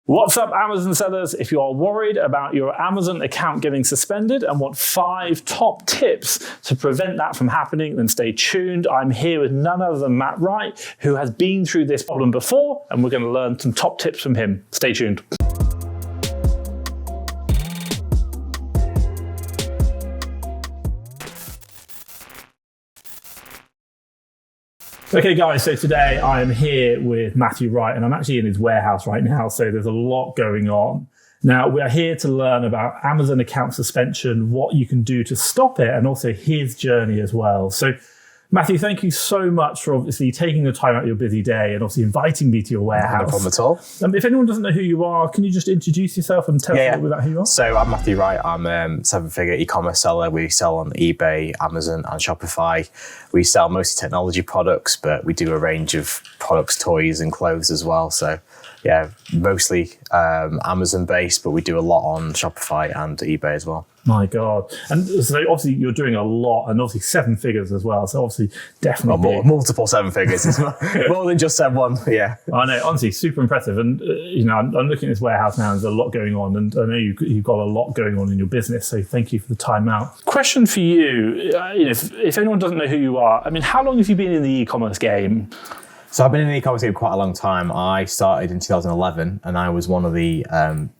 What's up, Amazon sellers? If you are worried about your Amazon account getting suspended and want 5 top tips to prevent that from happening, then stay tuned. I'm here with none other than Matt Wright, who has been through this problem before, and we're going to learn some top tips from him. Stay tuned. Okay guys, so today I am here with Matthew Wright and I'm actually in his warehouse right now, so there's a lot going on. Now we're here to learn about Amazon account suspension, what you can do to stop it, and also his journey as well. So Matthew, thank you so much for obviously taking the time out of your busy day and obviously inviting me to your warehouse. No problem at all. If anyone doesn't know who you are, can you just introduce yourself and tell us a little bit about who you are? So I'm Matthew Wright. I'm a 7-figure e-commerce seller. We sell on eBay, Amazon and Shopify. We sell mostly technology products, but we do a range of products, toys and clothes as well. So yeah, mostly Amazon based, but we do a lot on Shopify and eBay as well. My God. And so obviously you're doing a lot, and obviously 7 figures as well. So obviously definitely multiple 7 figures. It's more than just said one. Yeah. I know, honestly, super impressive. And I'm looking at this warehouse now, and there's a lot going on, and I know you've got a lot going on in your business. So thank you for the time out. Question for you, if anyone doesn't know who you are, I mean, how long have you been in the e-commerce game? So I've been in the e-commerce game quite a long time. I started in 2011 and I was one of the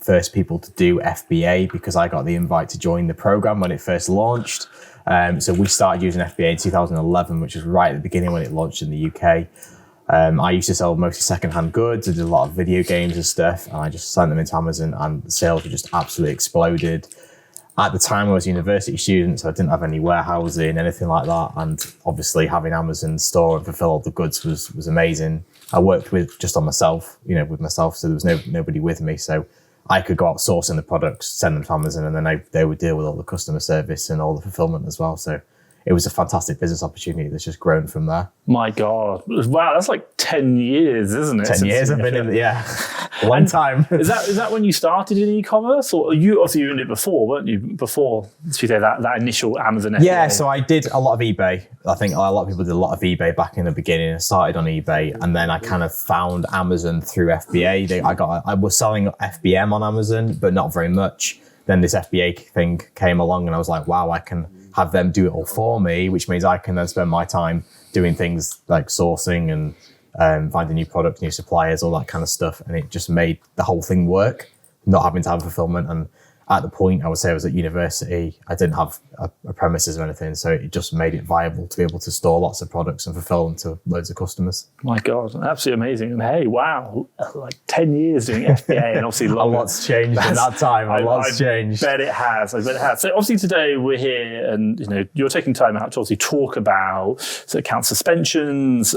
first people to do FBA because I got the invite to join the program when it first launched. So we started using FBA in 2011, which was right at the beginning when it launched in the UK. I used to sell mostly secondhand goods. I did a lot of video games and stuff, and I just sent them into Amazon and the sales were just absolutely exploded. At the time I was a university student, so I didn't have any warehousing, anything like that. And obviously having Amazon store and fulfill all the goods was amazing. I worked just on myself, with myself. So there was nobody with me. So I could go out sourcing the products, send them to Amazon, and then they would deal with all the customer service and all the fulfillment as well. So it was a fantastic business opportunity that's just grown from there. My God. Wow, that's like 10 years, isn't it? 10 years I've been in it, Long time. Is that when you started in e-commerce, or you were in it before, weren't you? Before, should say that initial Amazon FBA? Yeah, so I did a lot of eBay. I think a lot of people did a lot of eBay back in the beginning. I started on eBay, and then I kind of found Amazon through FBA. I was selling FBM on Amazon, but not very much. Then this FBA thing came along, and I was like, wow, I can have them do it all for me, which means I can then spend my time doing things like sourcing and finding new products, new suppliers, all that kind of stuff. And it just made the whole thing work, not having to have fulfillment. And at the point, I would say I was at university, I didn't have a premises or anything. So it just made it viable to be able to store lots of products and fulfill them to loads of customers. My God, absolutely amazing. And hey, wow, like 10 years doing FBA and obviously a lot's changed in that time. A lot's changed. I bet it has. So obviously today we're here and you're taking time out to obviously talk about account suspensions,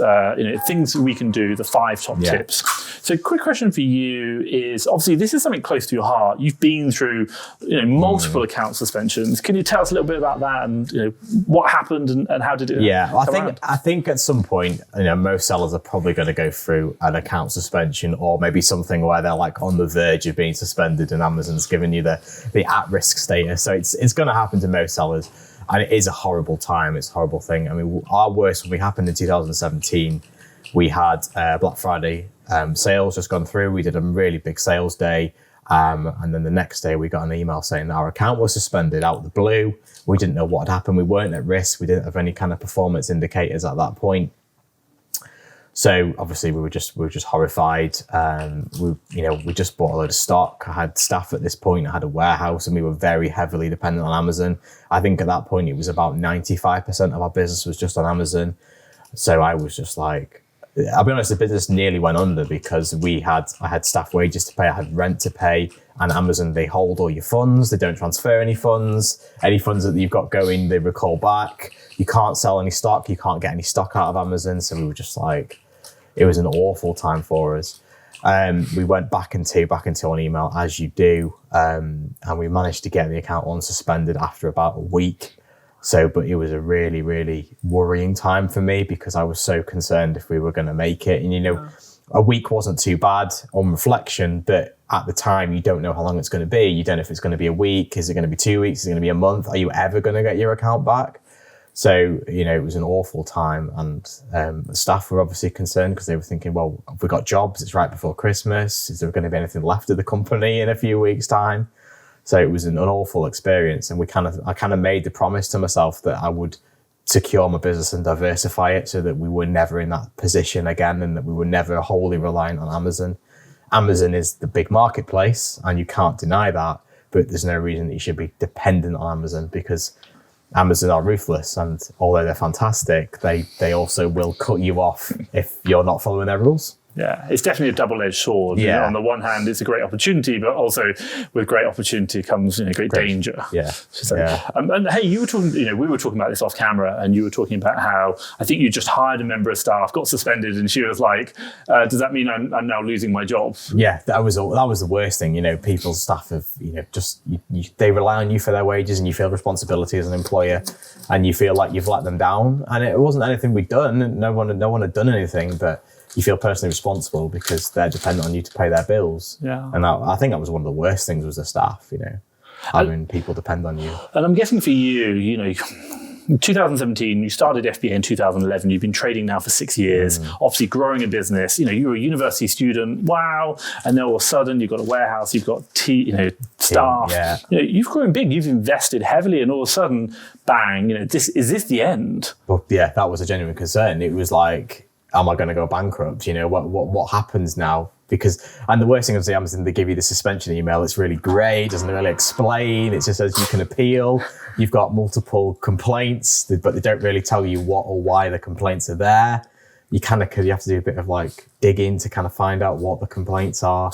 things we can do, the 5 top tips. So quick question for you is, obviously this is something close to your heart. You've been through multiple account suspensions. Can you tell us a little bit about that and what happened and how did it I think at some point most sellers are probably going to go through an account suspension, or maybe something where they're like on the verge of being suspended and Amazon's giving you the at-risk status. So it's going to happen to most sellers, and it is a horrible time. It's a horrible thing. I mean, our worst when we happened in 2017, we had Black Friday sales just gone through. We did a really big sales day. And then the next day we got an email saying that our account was suspended out of the blue. We didn't know what had happened. We weren't at risk. We didn't have any kind of performance indicators at that point. So obviously we were just horrified. We just bought a load of stock. I had staff at this point. I had a warehouse, and we were very heavily dependent on Amazon. I think at that point it was about 95% of our business was just on Amazon. So I was just like, I'll be honest, the business nearly went under because I had staff wages to pay, I had rent to pay, and Amazon, they hold all your funds, they don't transfer any funds. Any funds that you've got going, they recall back. You can't sell any stock, you can't get any stock out of Amazon. So we were just like, it was an awful time for us. We went back into on email as you do, and we managed to get the account unsuspended after about a week. But it was a really, really worrying time for me because I was so concerned if we were going to make it. And, a week wasn't too bad on reflection, but at the time, you don't know how long it's going to be. You don't know if it's going to be a week. Is it going to be 2 weeks? Is it going to be a month? Are you ever going to get your account back? So, it was an awful time, and the staff were obviously concerned because they were thinking, well, have we got jobs? It's right before Christmas. Is there going to be anything left of the company in a few weeks' time? So it was an awful experience. And I kind of made the promise to myself that I would secure my business and diversify it so that we were never in that position again, and that we were never wholly reliant on Amazon. Amazon is the big marketplace, and you can't deny that, but there's no reason that you should be dependent on Amazon, because Amazon are ruthless, and although they're fantastic, they also will cut you off if you're not following their rules. Yeah, it's definitely a double-edged sword. Yeah. On the one hand, it's a great opportunity, but also with great opportunity comes great danger. Yeah. So, yeah. And hey, you were talking. We were talking about this off camera, and you were talking about how I think you just hired a member of staff, got suspended, and she was like, "Does that mean I'm now losing my job?" Yeah, that was the worst thing. People's staff have they rely on you for their wages, and you feel responsibility as an employer, and you feel like you've let them down. And it wasn't anything we'd done. No one had done anything, but you feel personally responsible because they're dependent on you to pay their bills. Yeah. And I think that was one of the worst things was the staff, having people depend on you. And I'm guessing for you, in 2017, you started FBA in 2011. You've been trading now for 6 years, obviously growing a business. You were a university student, wow. And then all of a sudden you've got a warehouse, you've got staff. Yeah. You've grown big, you've invested heavily, and all of a sudden, bang, is this the end? Well, yeah, that was a genuine concern. It was like, am I going to go bankrupt? What happens now? And the worst thing is the Amazon, they give you the suspension email. It's really grey, doesn't really explain. It just says you can appeal. You've got multiple complaints, but they don't really tell you what or why the complaints are there. You have to do a bit of digging to kind of find out what the complaints are.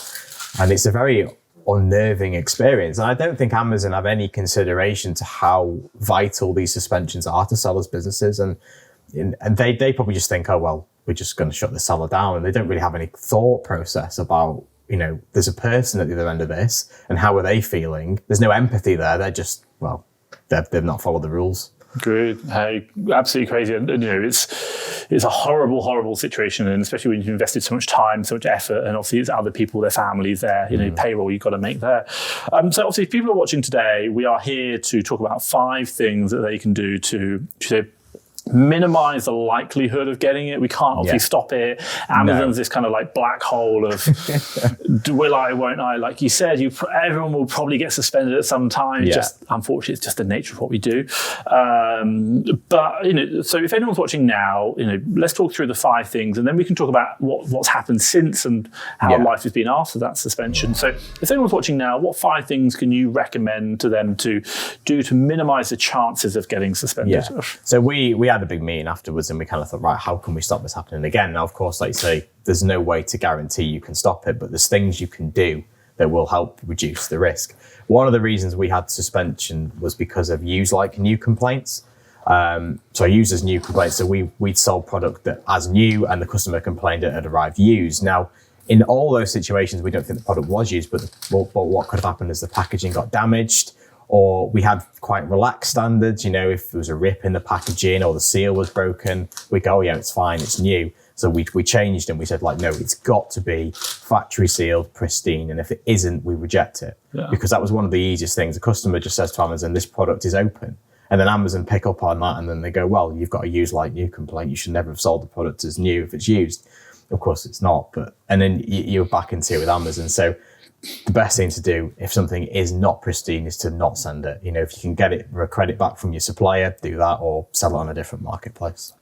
And it's a very unnerving experience. And I don't think Amazon have any consideration to how vital these suspensions are to sellers' businesses. And they probably just think, oh, well, we're just going to shut the seller down. And they don't really have any thought process about, there's a person at the other end of this, and how are they feeling? There's no empathy there. They're just, they've not followed the rules. Good. Hey, absolutely crazy. And it's a horrible, horrible situation. And especially when you've invested so much time, so much effort, and obviously it's other people, their families there, payroll you've got to make there. So obviously if people are watching today, we are here to talk about 5 things that they can do to minimize the likelihood of getting it. We can't obviously stop it. Amazon's this kind of black hole of will I, won't I? Like you said, everyone will probably get suspended at some time. Just unfortunately, it's just the nature of what we do. But so if anyone's watching now, let's talk through the 5 things, and then we can talk about what's happened since and how life has been after that suspension. So if anyone's watching now, what 5 things can you recommend to them to do to minimize the chances of getting suspended? Yeah. So we had a big meeting afterwards, and we kind of thought, right, how can we stop this happening again? Now, of course, like you say, there's no way to guarantee you can stop it, but there's things you can do that will help reduce the risk. One of the reasons we had suspension was because of new complaints. So users new complaints. So we'd sold product that as new, and the customer complained it had arrived used. Now, in all those situations, we don't think the product was used, but what could have happened is the packaging got damaged, or we had quite relaxed standards. If there was a rip in the packaging or the seal was broken, we go, oh yeah, it's fine, it's new. So we changed, and we said, no, it's got to be factory sealed, pristine. And if it isn't, we reject it. Yeah. Because that was one of the easiest things. The customer just says to Amazon, this product is open. And then Amazon pick up on that, and then they go, well, you've got a used like new complaint. You should never have sold the product as new if it's used. Of course it's not, and then you're back into it with Amazon. So the best thing to do if something is not pristine is to not send it. If you can get it or a credit back from your supplier, do that, or sell it on a different marketplace.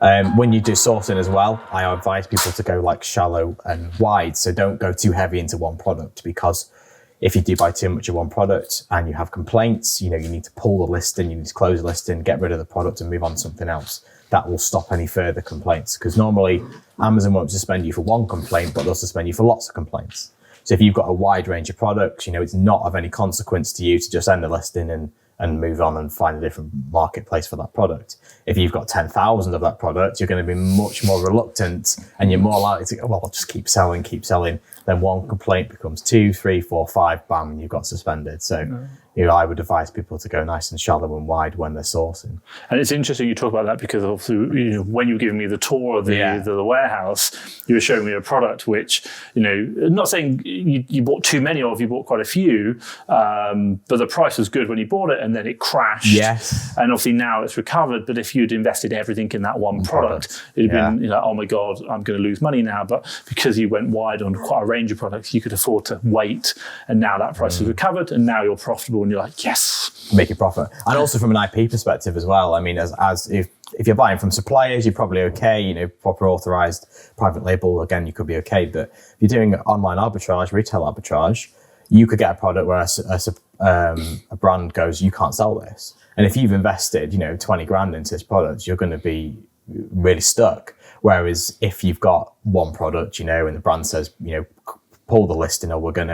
When you do sourcing as well, I advise people to go shallow and wide. So don't go too heavy into one product, because if you do buy too much of one product and you have complaints, you need to pull the listing, you need to close the listing, get rid of the product and move on to something else. That will stop any further complaints, because normally Amazon won't suspend you for one complaint, but they'll suspend you for lots of complaints. So if you've got a wide range of products, it's not of any consequence to you to just end the listing and move on and find a different marketplace for that product. If you've got 10,000 of that product, you're going to be much more reluctant, and you're more likely to go, well, I'll just keep selling. Then one complaint becomes 2, 3, 4, 5, bam, and you've got suspended. So I would advise people to go nice and shallow and wide when they're sourcing. And it's interesting you talk about that because obviously, when you were giving me the tour of the warehouse, you were showing me a product which, not saying you bought too many of, you bought quite a few, but the price was good when you bought it and then it crashed. Yes. And obviously now it's recovered, but if you'd invested everything in that one product, it'd been, oh my God, I'm going to lose money now. But because you went wide on quite a range of products, you could afford to wait. And now that price is recovered and now you're profitable and you're like, yes. Make a profit. And also from an IP perspective as well. I mean, as if you're buying from suppliers, you're probably okay, proper authorized private label, again, you could be okay. But if you're doing online arbitrage, retail arbitrage, you could get a product where a brand goes, you can't sell this. And if you've invested, 20 grand into this product, you're going to be really stuck. Whereas if you've got one product, and the brand says, pull the listing or we're going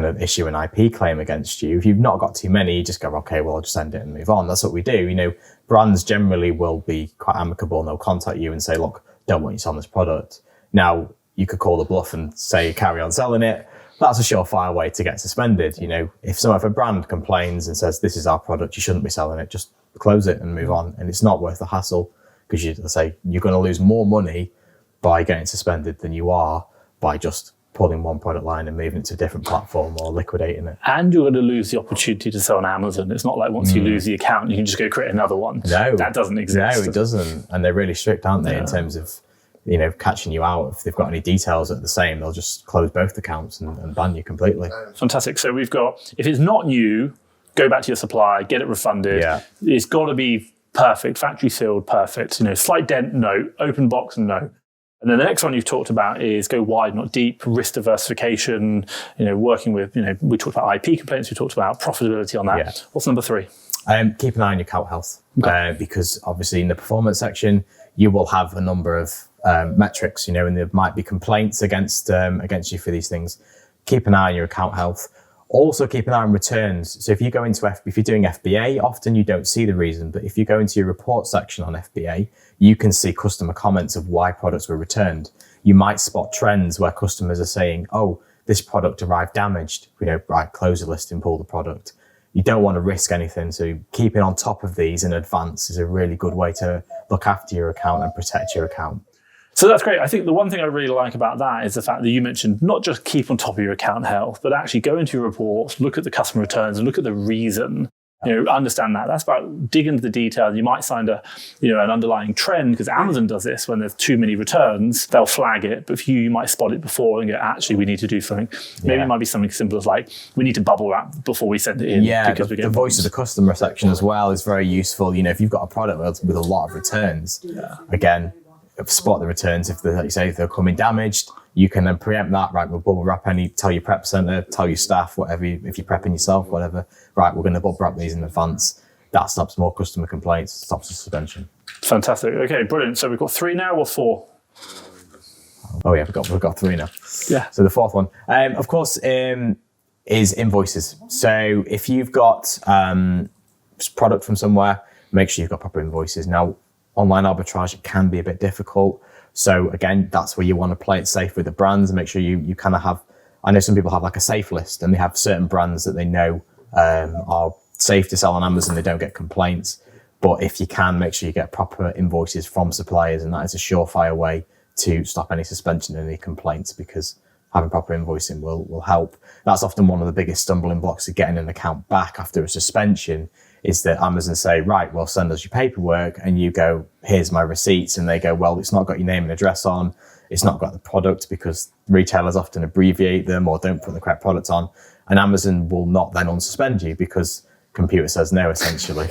to issue an IP claim against you. If you've not got too many, you just go, okay, well, I'll just end it and move on. That's what we do. Brands generally will be quite amicable and they'll contact you and say, look, don't want you selling this product. Now, you could call the bluff and say, carry on selling it. That's a surefire way to get suspended. If a brand complains and says, this is our product, you shouldn't be selling it, just close it and move on. And it's not worth the hassle because you're going to lose more money by getting suspended than you are by just pulling one product line and moving it to a different platform or liquidating it. And you're going to lose the opportunity to sell on Amazon. It's not like once you lose the account, you can just go create another one. No. That doesn't exist. No, it doesn't. And they're really strict, aren't they, in terms of, catching you out. If they've got any details that are the same, they'll just close both accounts and ban you completely. Fantastic. So we've got, if it's not new, go back to your supplier, get it refunded. Yeah. It's got to be perfect, factory sealed, perfect. Slight dent, no. Open box, no. And then the next one you've talked about is go wide, not deep, risk diversification, working with, we talked about IP complaints, we talked about profitability on that. Yeah. What's number 3? Keep an eye on your account health, because obviously in the performance section, you will have a number of metrics, and there might be complaints against you for these things. Keep an eye on your account health. Also keep an eye on returns. So if you go if you're doing FBA, often you don't see the reason, but if you go into your report section on FBA, you can see customer comments of why products were returned. You might spot trends where customers are saying, oh, this product arrived damaged, right, close the listing, pull the product. You don't want to risk anything. So keeping on top of these in advance is a really good way to look after your account and protect your account. So that's great. I think the one thing I really like about that is the fact that you mentioned not just keep on top of your account health, but actually go into your reports, look at the customer returns and look at the reason, understand that. That's about dig into the detail. You might find an underlying trend because Amazon does this when there's too many returns, they'll flag it. But for you might spot it before and go, actually, we need to do something. Maybe it might be something simple as like, we need to bubble wrap before we send it in. Yeah, because the voice of the customer section as well is very useful. If you've got a product with a lot of returns, again, spot the returns. If they're coming damaged, you can then preempt that. Right, we'll bubble wrap tell your prep center, tell your staff, whatever. If you're prepping yourself, whatever. Right, we're going to bubble wrap these in advance. That stops more customer complaints, stops the suspension. Fantastic. Okay, brilliant. So we've got 3 now or 4? Oh yeah, we've got 3 now. Yeah. So the 4th one, of course, is invoices. So if you've got product from somewhere, make sure you've got proper invoices. Now, online arbitrage, it can be a bit difficult. So again, that's where you want to play it safe with the brands and make sure you kind of have, I know some people have like a safe list and they have certain brands that they know are safe to sell on Amazon, they don't get complaints. But if you can, make sure you get proper invoices from suppliers, and that is a surefire way to stop any suspension and any complaints, because having proper invoicing will help. That's often one of the biggest stumbling blocks of getting an account back after a suspension, is that Amazon say, right, well, send us your paperwork, and you go, here's my receipts, and they go, well, it's not got your name and address on, it's not got the product, because retailers often abbreviate them or don't put the correct product on, and Amazon will not then unsuspend you because computer says no, essentially.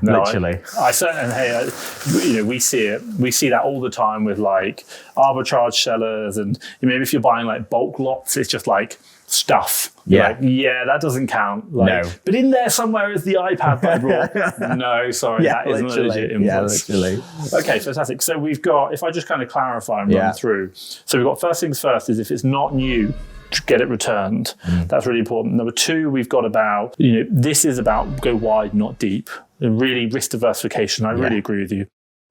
No, Literally. I certainly, we see it. We see that all the time with like arbitrage sellers, and maybe if you're buying like bulk lots, it's just like stuff. Yeah. Like, that doesn't count. Like, no. But in there somewhere is the iPad that I brought. No, sorry, that isn't a legit invoice. Yeah, literally. Okay, fantastic. So we've got, if I just kind of clarify and run through. So we've got first things first is if it's not new, get it returned. That's really important. Number 2, we've got about, this is about go wide, not deep. And really risk diversification. I really agree with you.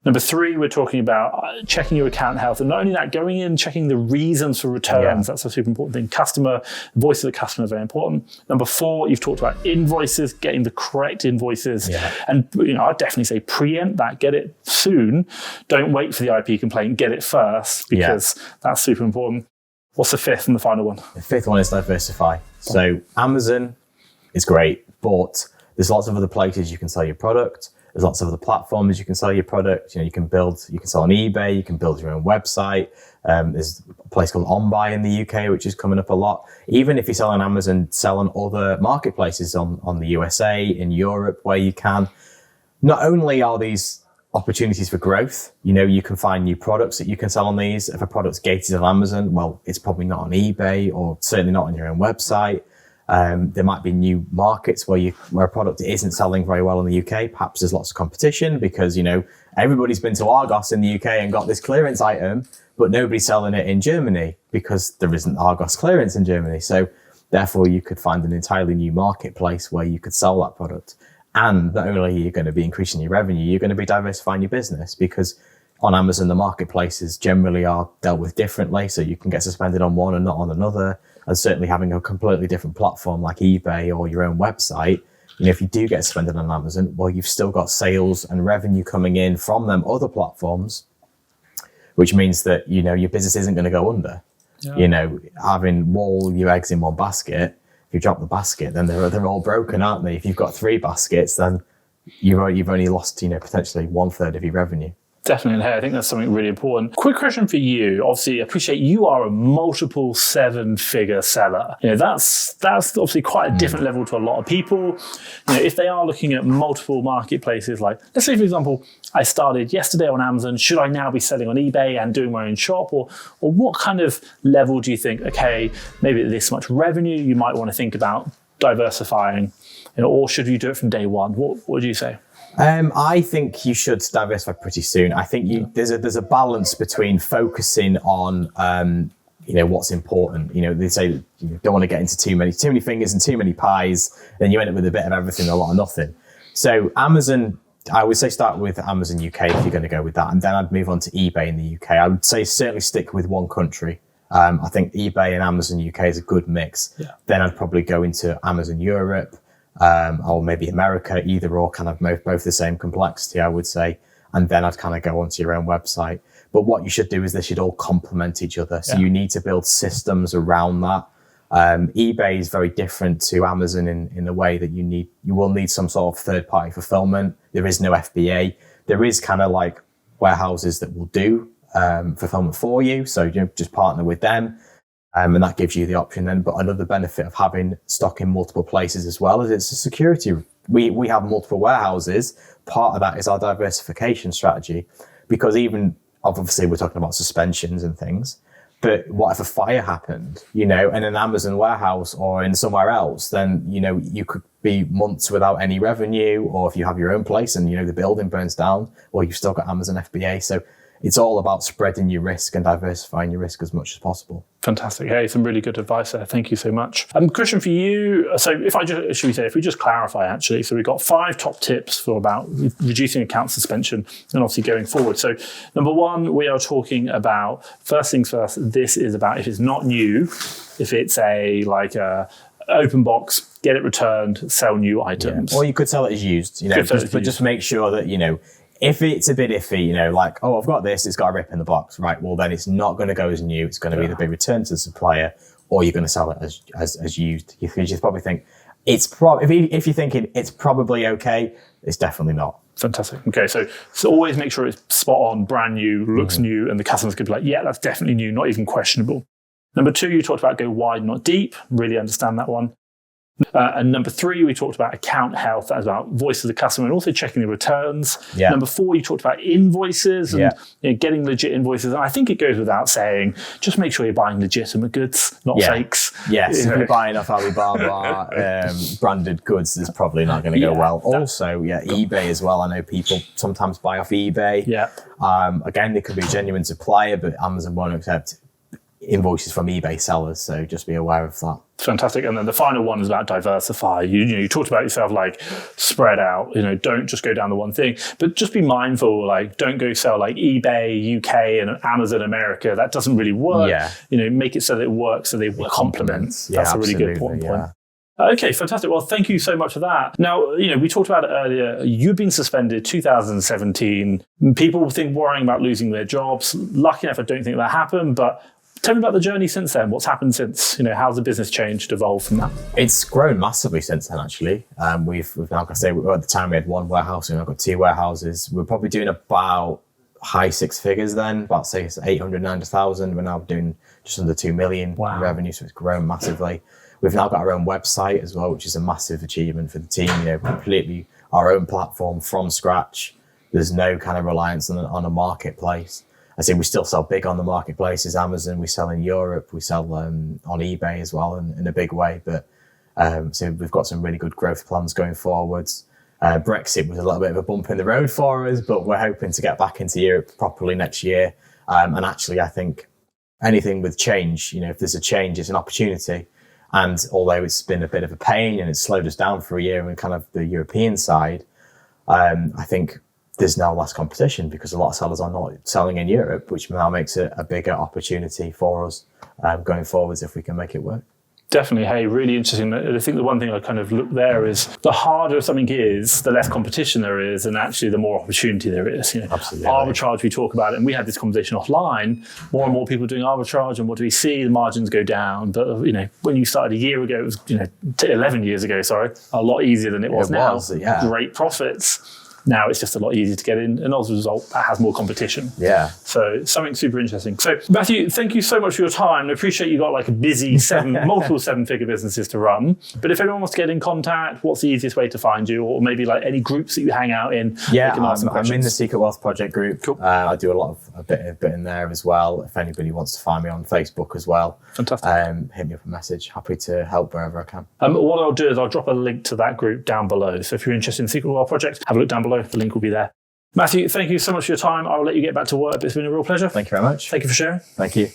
Number 3, we're talking about checking your account health. And not only that, going in, checking the reasons for returns. That's a super important thing. Voice of the customer, very important. Number 4, you've talked about invoices, getting the correct invoices. And I'd definitely say preempt that, get it soon. Don't wait for the IP complaint, get it first, because that's super important. What's the 5th and the final one? The 5th one is diversify. So Amazon is great, but there's lots of other places you can sell your product. There's lots of other platforms you can sell your product. You can sell on eBay, you can build your own website. There's a place called OnBuy in the UK, which is coming up a lot. Even if you sell on Amazon, sell on other marketplaces on the USA, in Europe, where you can. Not only are these opportunities for growth, you can find new products that you can sell on these. If a product's gated on Amazon, well, it's probably not on eBay, or certainly not on your own website. There might be new markets where a product isn't selling very well in the UK. Perhaps there's lots of competition because, everybody's been to Argos in the UK and got this clearance item, but nobody's selling it in Germany because there isn't Argos clearance in Germany. So therefore you could find an entirely new marketplace where you could sell that product. And not only are you going to be increasing your revenue, you're going to be diversifying your business, because on Amazon, the marketplaces generally are dealt with differently. So you can get suspended on one and not on another. And certainly having a completely different platform like eBay or your own website, if you do get suspended on Amazon, well, you've still got sales and revenue coming in from them other platforms, which means that, your business isn't going to go under. Having all your eggs in one basket, if you drop the basket, then they're all broken, aren't they? If you've got 3 baskets, then you've only lost, potentially 1/3 of your revenue. Definitely. Hey, I think that's something really important. Quick question for you. Obviously, I appreciate you are a multiple 7-figure seller. That's obviously quite a different level to a lot of people. If they are looking at multiple marketplaces, like let's say, for example, I started yesterday on Amazon. Should I now be selling on eBay and doing my own shop, or what kind of level do you think? Okay, maybe at this much revenue, you might want to think about diversifying, or should you do it from day one? What do you say? I think you should diversify pretty soon. I think there's a balance between focusing on what's important. They say that you don't want to get into too many fingers and too many pies, then you end up with a bit of everything, a lot of nothing. So Amazon, I would say start with Amazon UK if you're going to go with that, and then I'd move on to eBay in the UK. I would say certainly stick with one country. I think eBay and Amazon UK is a good mix. Then I'd probably go into Amazon Europe. Or maybe America, either or, kind of both the same complexity, I would say. And then I'd kind of go onto your own website. But what you should do is they should all complement each other. So you need to build systems around that. eBay is very different to Amazon in the way that you will need some sort of third-party fulfillment. There is no FBA. There is kind of like warehouses that will do fulfillment for you. So just partner with them. And that gives you the option then. But another benefit of having stock in multiple places as well is it's a security. We have multiple warehouses. Part of that is our diversification strategy, because even obviously we're talking about suspensions and things. But what if a fire happened, in an Amazon warehouse or in somewhere else? Then, you could be months without any revenue, or if you have your own place and, the building burns down, well, you've still got Amazon FBA. So it's all about spreading your risk and diversifying your risk as much as possible. Fantastic. Hey, some really good advice there. Thank you so much. Question for you. So if we just clarify, actually, so we've got 5 top tips for about reducing account suspension and obviously going forward. So number 1, we are talking about, first things first, this is about if it's not new, if it's a open box, get it returned, sell new items. Or you could sell it as used, just make sure that, if it's a bit iffy, I've got this, it's got a rip in the box, right? Well, then it's not going to go as new. It's going to either be returned to the supplier, or you're going to sell it as used. You just probably think if you're thinking it's probably okay, it's definitely not. Fantastic. Okay, so always make sure it's spot on, brand new, looks new, and the customers could be like, yeah, that's definitely new, not even questionable. Number 2, you talked about go wide, not deep. Really understand that one. And number 3, we talked about account health. That was about voice of the customer and also checking the returns. Number 4, you talked about invoices and getting legit invoices. And I think it goes without saying, just make sure you're buying legitimate goods, not fakes. Yes, if you're buying off Alibaba branded goods, it's probably not going to go well. Also, eBay as well. I know people sometimes buy off eBay. Again, they could be a genuine supplier, but Amazon won't accept invoices from eBay sellers. So just be aware of that. Fantastic. And then the final one is about diversify. You talked about yourself like spread out, don't just go down the one thing, but just be mindful, like don't go sell like eBay UK and Amazon America. That doesn't really work. Yeah. Make it so that it works, so they complement. Yeah, that's a really good important point. Okay, fantastic. Well, thank you so much for that. Now, we talked about it earlier. You've been suspended 2017. People think worrying about losing their jobs. Lucky enough, I don't think that happened, but tell me about the journey since then. What's happened since? How's the business changed, evolved from that? It's grown massively since then, actually. We've now, like I say, at the time we had one warehouse, we've now got 2 warehouses. We're probably doing about high 6 figures then, about say 800, 900,000. We're now doing just under 2 million in revenue, so it's grown massively. We've now got our own website as well, which is a massive achievement for the team. Completely our own platform from scratch. There's no kind of reliance on a marketplace. I say we still sell big on the marketplaces, Amazon. We sell in Europe. We sell on eBay as well in a big way. But so we've got some really good growth plans going forwards. Brexit was a little bit of a bump in the road for us, but we're hoping to get back into Europe properly next year. And actually, I think anything with change, if there's a change, it's an opportunity. And although it's been a bit of a pain and it's slowed us down for a year in kind of the European side, I think there's now less competition because a lot of sellers are not selling in Europe, which now makes it a bigger opportunity for us going forwards if we can make it work. Definitely. Hey, really interesting. I think the one thing I kind of look there is the harder something is, the less competition there is, and actually the more opportunity there is. Absolutely. Arbitrage, we talk about it, and we had this conversation offline. More and more people doing arbitrage, and what do we see? The margins go down. But when you started a year ago, it was 11 years ago. Sorry, a lot easier than it was now. Yeah. Great profits. Now it's just a lot easier to get in, and as a result, that has more competition. Yeah. So something super interesting. So Matthew, thank you so much for your time. I appreciate you got like a busy multiple 7-figure businesses to run. But if anyone wants to get in contact, what's the easiest way to find you, or maybe like any groups that you hang out in? Yeah, I'm in the Secret Wealth Project group. Cool. I do a bit in there as well. If anybody wants to find me on Facebook as well, fantastic. Hit me up a message. Happy to help wherever I can. What I'll do is I'll drop a link to that group down below. So if you're interested in Secret Wealth Project, have a look down below. The link will be there. Matthew, thank you so much for your time. I'll let you get back to work. It's been a real pleasure. Thank you very much. Thank you for sharing. Thank you.